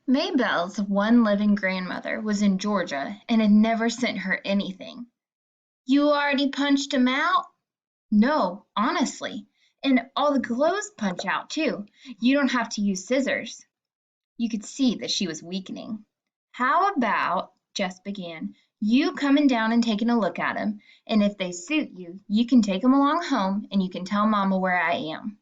Maybelle's one living grandmother was in Georgia and had never sent her anything. You already punched him out? No, honestly. And all the clothes punch out too. You don't have to use scissors. You could see that she was weakening. How about, Jess began, you coming down and taking a look at him, and if they suit you, you can take 'em along home and you can tell Mama where I am.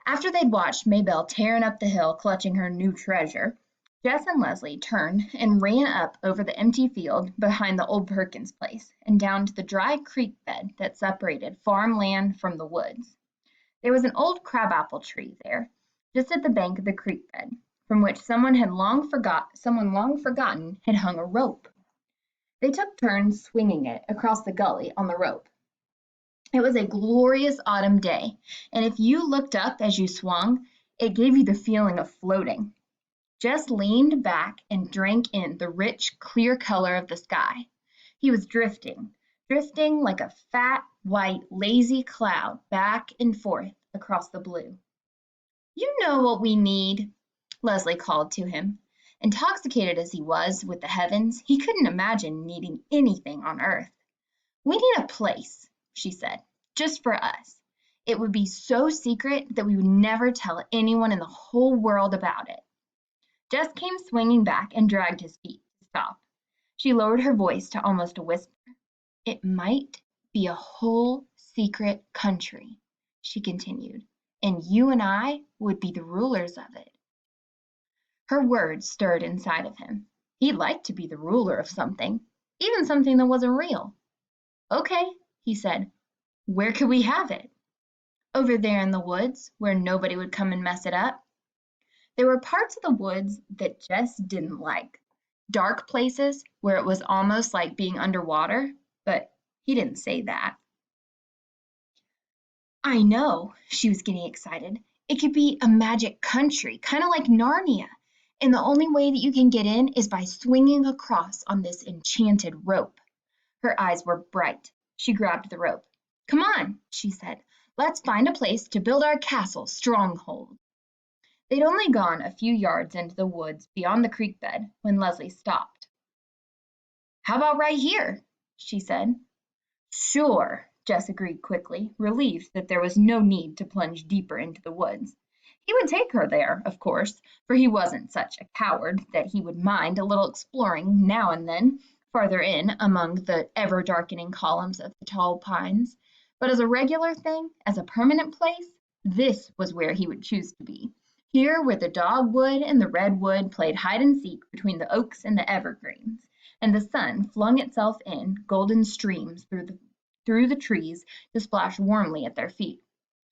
After they'd watched Maybelle tearing up the hill clutching her new treasure, Jess and Leslie turned and ran up over the empty field behind the old Perkins place and down to the dry creek bed that separated farmland from the woods. There was an old crabapple tree there, just at the bank of the creek bed, from which someone long forgotten had hung a rope. They took turns swinging it across the gully on the rope. It was a glorious autumn day, and if you looked up as you swung, it gave you the feeling of floating. Jess leaned back and drank in the rich, clear color of the sky. He was drifting like a fat, white, lazy cloud back and forth across the blue. You know what we need, Leslie called to him. Intoxicated as he was with the heavens, he couldn't imagine needing anything on earth. We need a place, she said, just for us. It would be so secret that we would never tell anyone in the whole world about it. Jess came swinging back and dragged his feet to stop. She lowered her voice to almost a whisper. It might be a whole secret country, she continued, and you and I would be the rulers of it. Her words stirred inside of him. He'd like to be the ruler of something, even something that wasn't real. Okay, he said. Where could we have it? Over there in the woods, where nobody would come and mess it up. There were parts of the woods that Jess didn't like. Dark places where it was almost like being underwater, but he didn't say that. I know, she was getting excited. It could be a magic country, kind of like Narnia. And the only way that you can get in is by swinging across on this enchanted rope. Her eyes were bright. She grabbed the rope. Come on, she said. Let's find a place to build our castle stronghold. They'd only gone a few yards into the woods beyond the creek bed when Leslie stopped. How about right here? She said. Sure, Jess agreed quickly, relieved that there was no need to plunge deeper into the woods. He would take her there, of course, for he wasn't such a coward that he would mind a little exploring now and then, farther in among the ever-darkening columns of the tall pines. But as a regular thing, as a permanent place, this was where he would choose to be. Here where the dogwood and the redwood played hide and seek between the oaks and the evergreens, and the sun flung itself in golden streams through the trees to splash warmly at their feet.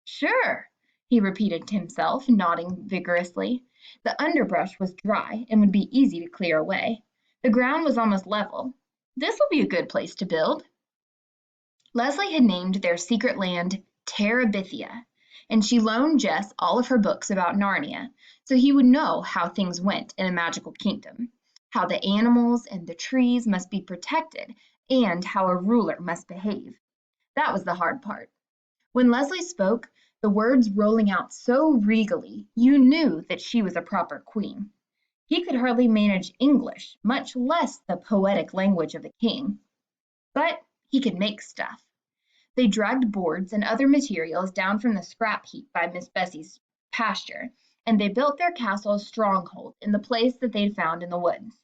Sure, he repeated to himself, nodding vigorously. The underbrush was dry and would be easy to clear away. The ground was almost level. This will be a good place to build. Leslie had named their secret land Terabithia, and she loaned Jess all of her books about Narnia, so he would know how things went in a magical kingdom, how the animals and the trees must be protected, and how a ruler must behave. That was the hard part. When Leslie spoke, the words rolling out so regally, you knew that she was a proper queen. He could hardly manage English, much less the poetic language of a king. But he could make stuff. They dragged boards and other materials down from the scrap heap by Miss Bessie's pasture, and they built their castle stronghold in the place that they'd found in the woods.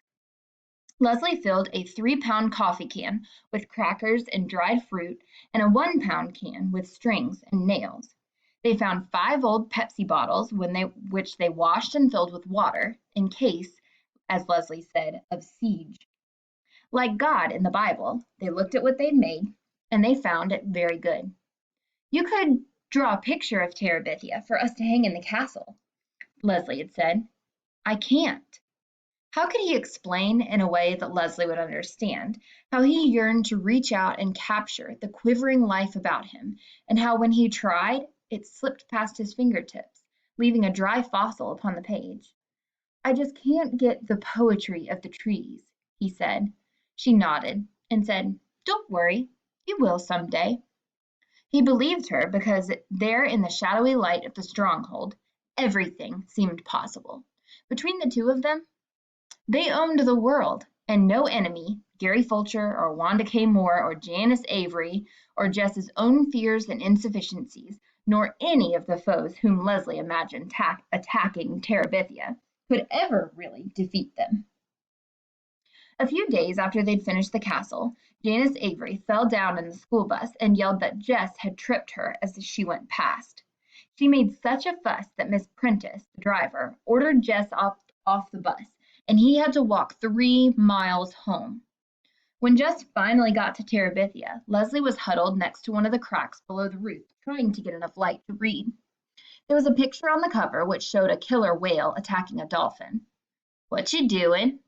Leslie filled a 3-pound coffee can with crackers and dried fruit and a 1-pound can with strings and nails. They found 5 old Pepsi bottles which they washed and filled with water in case, as Leslie said, of siege. Like God in the Bible, they looked at what they'd made, and they found it very good. You could draw a picture of Terabithia for us to hang in the castle, Leslie had said. I can't. How could he explain in a way that Leslie would understand how he yearned to reach out and capture the quivering life about him, and how when he tried, it slipped past his fingertips, leaving a dry fossil upon the page? I just can't get the poetry of the trees, he said. She nodded and said, Don't worry, you will some day. He believed her because there in the shadowy light of the stronghold, everything seemed possible. Between the two of them, they owned the world, and no enemy, Gary Fulcher or Wanda K. Moore or Janice Avery, or Jess's own fears and insufficiencies, nor any of the foes whom Leslie imagined attacking Terabithia, could ever really defeat them. A few days after they'd finished the castle, Janice Avery fell down in the school bus and yelled that Jess had tripped her as she went past. She made such a fuss that Miss Prentice, the driver, ordered Jess off the bus, and he had to walk 3 miles home. When Jess finally got to Terabithia, Leslie was huddled next to one of the cracks below the roof, trying to get enough light to read. There was a picture on the cover which showed a killer whale attacking a dolphin. "What you doing?"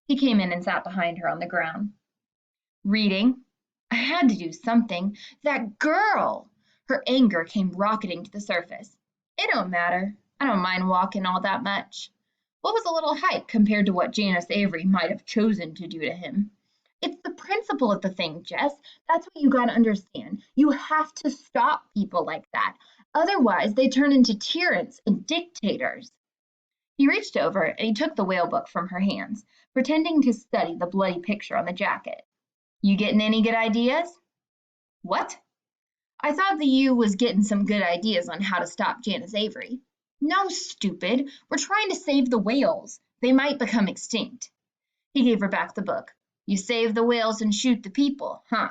He came in and sat behind her on the ground. "Reading. I had to do something. That girl!" Her anger came rocketing to the surface. "It don't matter. I don't mind walking all that much." What was a little hike compared to what Janice Avery might have chosen to do to him? "It's the principle of the thing, Jess. That's what you gotta understand. You have to stop people like that. Otherwise, they turn into tyrants and dictators." He reached over and he took the whale book from her hands, pretending to study the bloody picture on the jacket. "You getting any good ideas?" "What?" "I thought that you was getting some good ideas on how to stop Janice Avery." "No, stupid. We're trying to save the whales. They might become extinct." He gave her back the book. "You save the whales and shoot the people, huh?"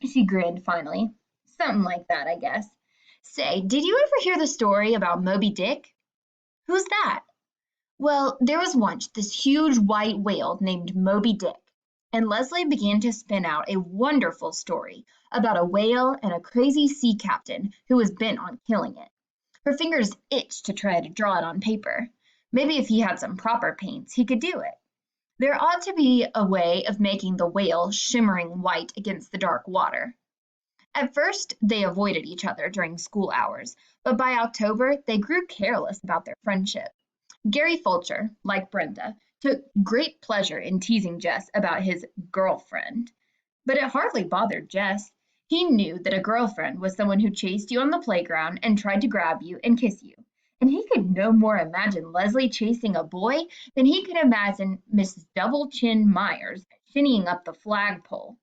She grinned finally. "Something like that, I guess. Say, did you ever hear the story about Moby Dick?" "Who's that?" "Well, there was once this huge white whale named Moby Dick." And Leslie began to spin out a wonderful story about a whale and a crazy sea captain who was bent on killing it. Her fingers itched to try to draw it on paper. Maybe if he had some proper paints, he could do it. There ought to be a way of making the whale shimmering white against the dark water. At first, they avoided each other during school hours, but by October, they grew careless about their friendship. Gary Fulcher, like Brenda, took great pleasure in teasing Jess about his girlfriend. But it hardly bothered Jess. He knew that a girlfriend was someone who chased you on the playground and tried to grab you and kiss you. And he could no more imagine Leslie chasing a boy than he could imagine Mrs. Double Chin Myers shinnying up the flagpole.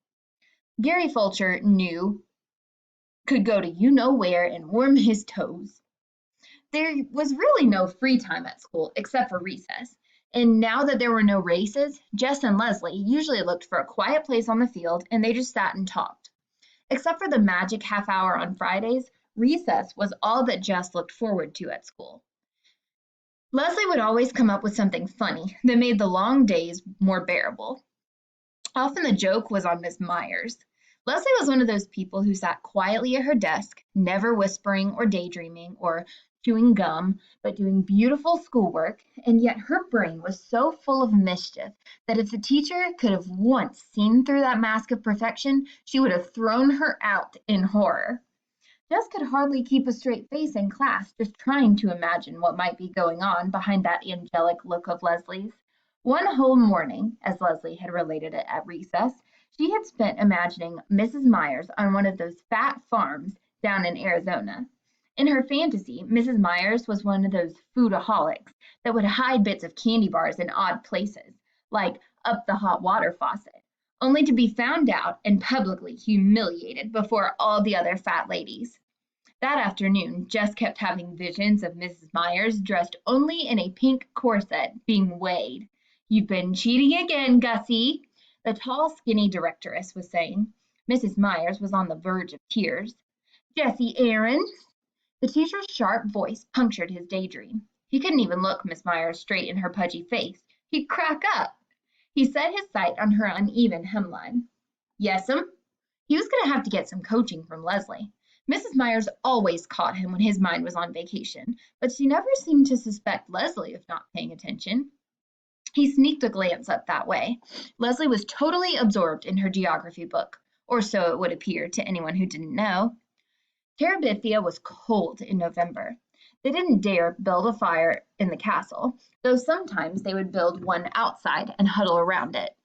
Gary Fulcher knew could go to you know where and warm his toes. There was really no free time at school except for recess, and now that there were no races, Jess and Leslie usually looked for a quiet place on the field and they just sat and talked. Except for the magic half hour on Fridays, recess was all that Jess looked forward to at school. Leslie would always come up with something funny that made the long days more bearable. Often the joke was on Miss Myers. Leslie was one of those people who sat quietly at her desk, never whispering or daydreaming or chewing gum, but doing beautiful schoolwork, and yet her brain was so full of mischief that if the teacher could have once seen through that mask of perfection, she would have thrown her out in horror. Jess could hardly keep a straight face in class, just trying to imagine what might be going on behind that angelic look of Leslie's. One whole morning, as Leslie had related it at recess, she had spent imagining Mrs. Myers on one of those fat farms down in Arizona. In her fantasy, Mrs. Myers was one of those foodaholics that would hide bits of candy bars in odd places, like up the hot water faucet, only to be found out and publicly humiliated before all the other fat ladies. That afternoon, Jess kept having visions of Mrs. Myers dressed only in a pink corset being weighed. "You've been cheating again, Gussie," the tall, skinny directress was saying. Mrs. Myers was on the verge of tears. "Jessie Aarons." The teacher's sharp voice punctured his daydream. He couldn't even look Miss Myers straight in her pudgy face. He'd crack up. He set his sight on her uneven hemline. "Yes'm." He was going to have to get some coaching from Leslie. Mrs. Myers always caught him when his mind was on vacation, but she never seemed to suspect Leslie of not paying attention. He sneaked a glance up that way. Leslie was totally absorbed in her geography book, or so it would appear to anyone who didn't know. Terabithia was cold in November. They didn't dare build a fire in the castle, though sometimes they would build one outside and huddle around it.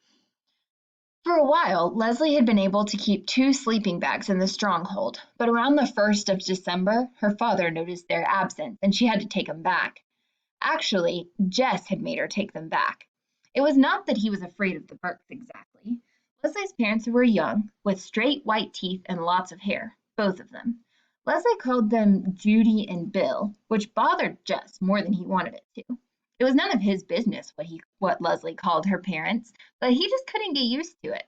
For a while, Leslie had been able to keep 2 sleeping bags in the stronghold, but around the 1st of December, her father noticed their absence and she had to take them back. Actually, Jess had made her take them back. It was not that he was afraid of the Burkes exactly. Leslie's parents were young, with straight white teeth and lots of hair, both of them. Leslie called them Judy and Bill, which bothered Jess more than he wanted it to. It was none of his business what Leslie called her parents, but he just couldn't get used to it.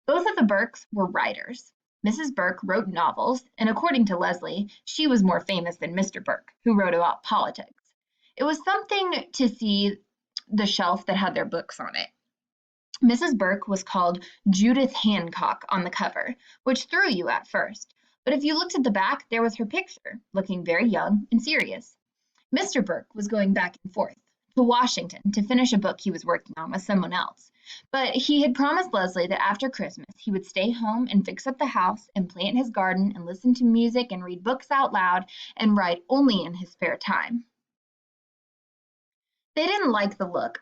Both of the Burkes were writers. Mrs. Burke wrote novels, and according to Leslie, she was more famous than Mr. Burke, who wrote about politics. It was something to see the shelf that had their books on it. Mrs. Burke was called Judith Hancock on the cover, which threw you at first. But if you looked at the back, there was her picture, looking very young and serious. Mr. Burke was going back and forth to Washington to finish a book he was working on with someone else. But he had promised Leslie that after Christmas he would stay home and fix up the house and plant his garden and listen to music and read books out loud and write only in his spare time. They didn't like the look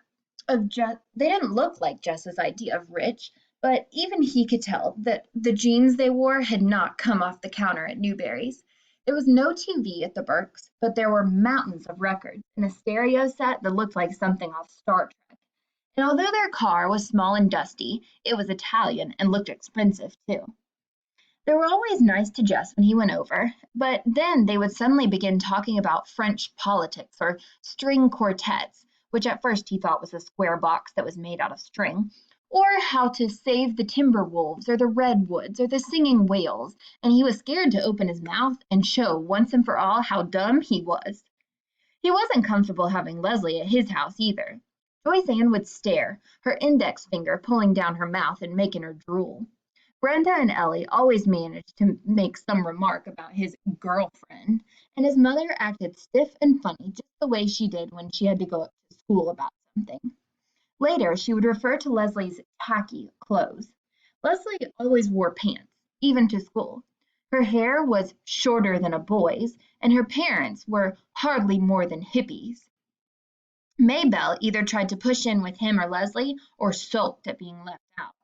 of they didn't look like Jess's idea of rich, but even he could tell that the jeans they wore had not come off the counter at Newberry's. There was no TV at the Burkes, but there were mountains of records and a stereo set that looked like something off Star Trek. And although their car was small and dusty, it was Italian and looked expensive too. They were always nice to Jess when he went over, but then they would suddenly begin talking about French politics or string quartets, which at first he thought was a square box that was made out of string, or how to save the timber wolves or the redwoods or the singing whales, and he was scared to open his mouth and show once and for all how dumb he was. He wasn't comfortable having Leslie at his house either. Joyce Ann would stare, her index finger pulling down her mouth and making her drool. Brenda and Ellie always managed to make some remark about his girlfriend, and his mother acted stiff and funny just the way she did when she had to go up to school about something. Later, she would refer to Leslie's tacky clothes. Leslie always wore pants, even to school. Her hair was shorter than a boy's, and her parents were hardly more than hippies. Maybelle either tried to push in with him or Leslie, or sulked at being left out.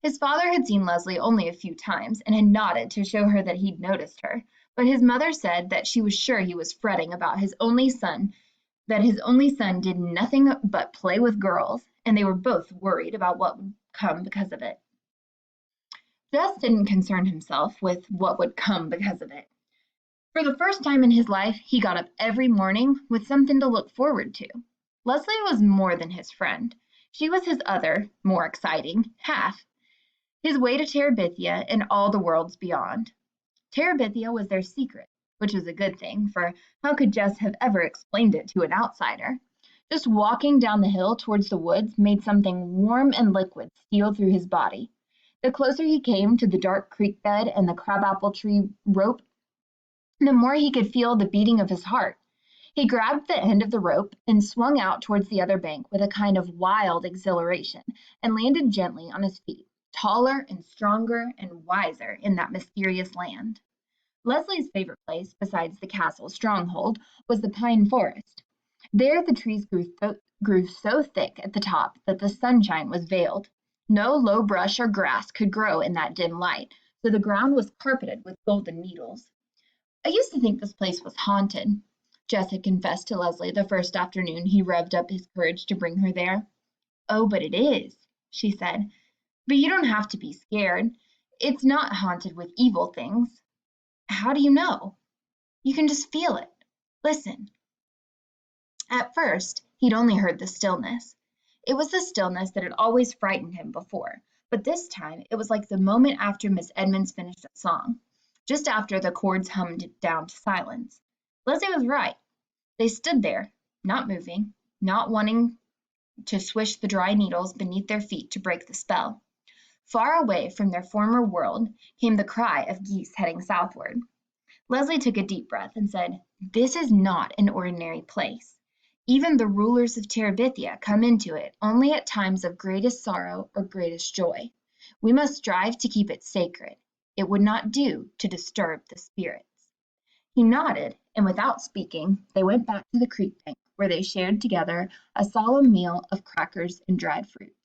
His father had seen Leslie only a few times and had nodded to show her that he'd noticed her, but his mother said that she was sure he was fretting about his only son, that his only son did nothing but play with girls, and they were both worried about what would come because of it. Jess didn't concern himself with what would come because of it. For the first time in his life, he got up every morning with something to look forward to. Leslie was more than his friend. She was his other, more exciting, half. His way to Terabithia and all the worlds beyond. Terabithia was their secret, which was a good thing, for how could Jess have ever explained it to an outsider? Just walking down the hill towards the woods made something warm and liquid steal through his body. The closer he came to the dark creek bed and the crabapple tree rope, the more he could feel the beating of his heart. He grabbed the end of the rope and swung out towards the other bank with a kind of wild exhilaration and landed gently on his feet, taller and stronger and wiser in that mysterious land. Leslie's favorite place, besides the castle stronghold, was the pine forest. There the trees grew so thick at the top that the sunshine was veiled. No low brush or grass could grow in that dim light, so the ground was carpeted with golden needles. I used to think this place was haunted, Jess had confessed to Leslie the first afternoon he revved up his courage to bring her there. Oh, but it is, she said. But you don't have to be scared. It's not haunted with evil things. How do you know? You can just feel it. Listen. At first, he'd only heard the stillness. It was the stillness that had always frightened him before, but this time it was like the moment after Miss Edmonds finished a song, just after the chords hummed down to silence. Leslie was right. They stood there, not moving, not wanting to swish the dry needles beneath their feet to break the spell. Far away from their former world came the cry of geese heading southward. Leslie took a deep breath and said, "This is not an ordinary place. Even the rulers of Terabithia come into it only at times of greatest sorrow or greatest joy. We must strive to keep it sacred. It would not do to disturb the spirits." He nodded, and without speaking, they went back to the creek bank, where they shared together a solemn meal of crackers and dried fruit.